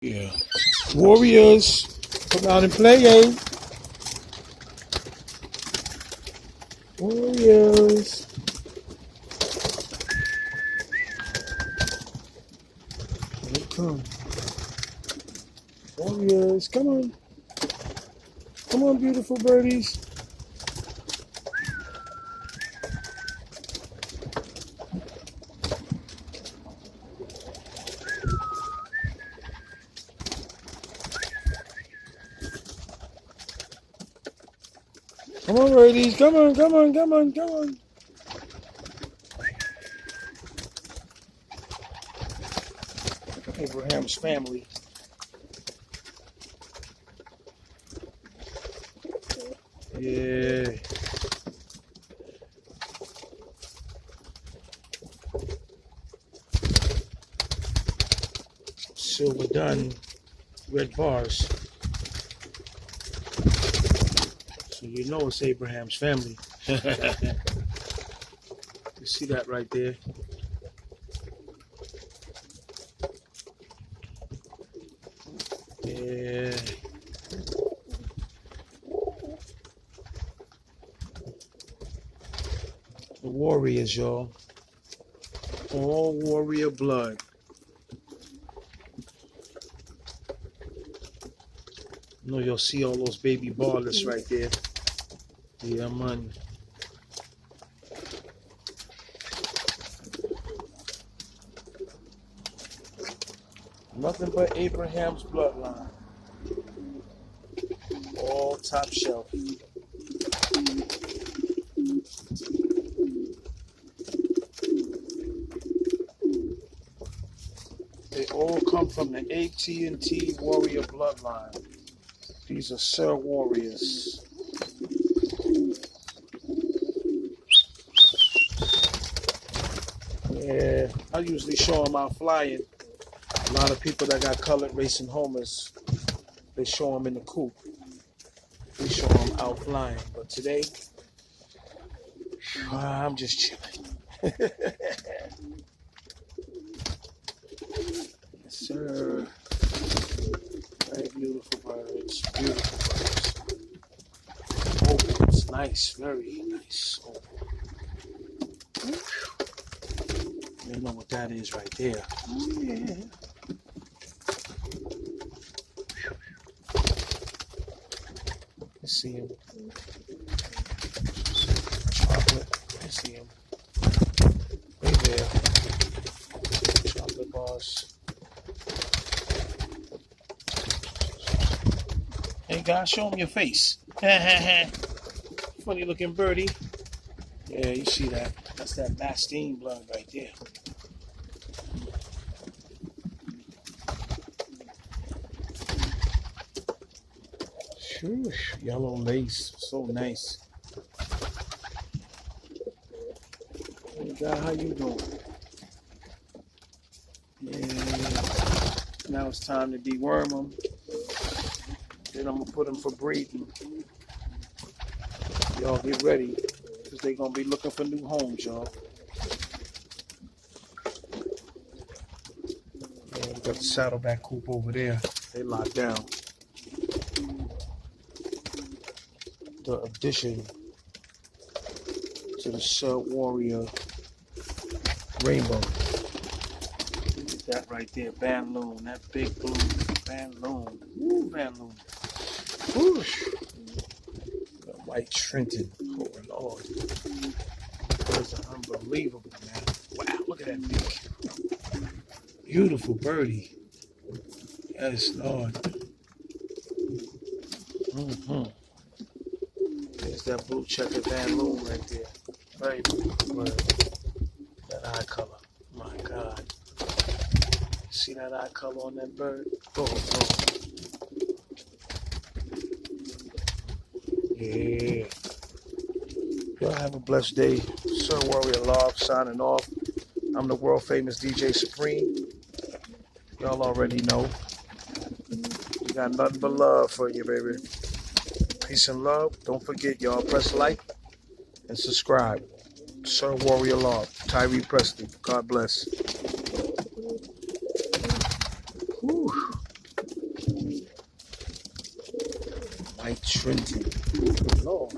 Yeah. Warriors, come out and play, eh? Warriors. Here they come. Warriors, come on. Come on, beautiful birdies. Come on, birdies. Come on, come on, come on, come on. Abraham's family. Yeah. Silver done, red bars. So you know it's Abraham's family. You see that right there? Yeah. The warriors, y'all. All warrior blood. You know you'll see all those baby ballers right there. Yeah, man. Nothing but Abraham's bloodline. All top shelf. They all come from the AT&T warrior bloodline. These are Sir Warriors. Yeah, I usually show them out flying. A lot of people that got colored racing homers, they show them in the coop. We show them out flying. But today, I'm just chilling. Yes, sir. Very beautiful birds. Beautiful birds. Oh, it's nice. Very nice. Oh. You know what that is right there. Oh, yeah. You see him. Chocolate. You see him. Right there. Chocolate bars. Hey guys, show him your face. Funny looking birdie. Yeah, you see that. That's that Bastine blood right there. Whew, yellow lace, so nice. Hey guy, how you doing? Yeah. Now it's time to deworm them. Then I'm gonna put them for breeding. Y'all get ready, because they're gonna be looking for new homes, y'all. Yeah, we got the saddleback coop over there. They locked down. The addition to the Sir Warrior rainbow. Look at that right there, Banloon, that big blue Banloon. Woo, Banloon. Whoosh. The white Trenton. Oh Lord. Those are unbelievable, man. Wow, look at that beak. Beautiful birdie. Yes, Lord. Mm-hmm. There's that blue checkered Banloon right there. Very beautiful bird. That eye color. My God. See that eye color on that bird? Oh, oh. Yeah. Y'all have a blessed day. Sir Warrior Love signing off. I'm the world famous DJ Supreme. Y'all already know. We got nothing but love for you, baby. Peace and love. Don't forget, y'all, press like and subscribe. Sir Warrior Love, Tyree Presley. God bless. Whew. Trinity. Good Lord.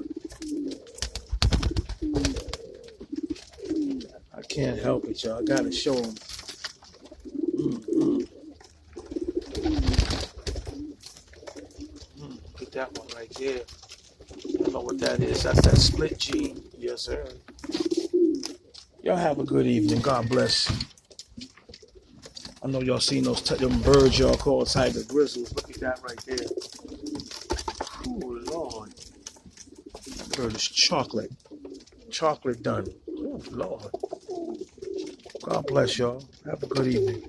I can't help it, y'all. I gotta show them. Look at that one right there. I don't know what that is. That's that split gene. Yes, sir. Y'all have a good evening. God bless. I know y'all seen those them birds y'all call tiger grizzles. Look at that right there. Oh, Lord. That bird is chocolate. Chocolate done. Oh, Lord. God bless y'all. Have a good evening.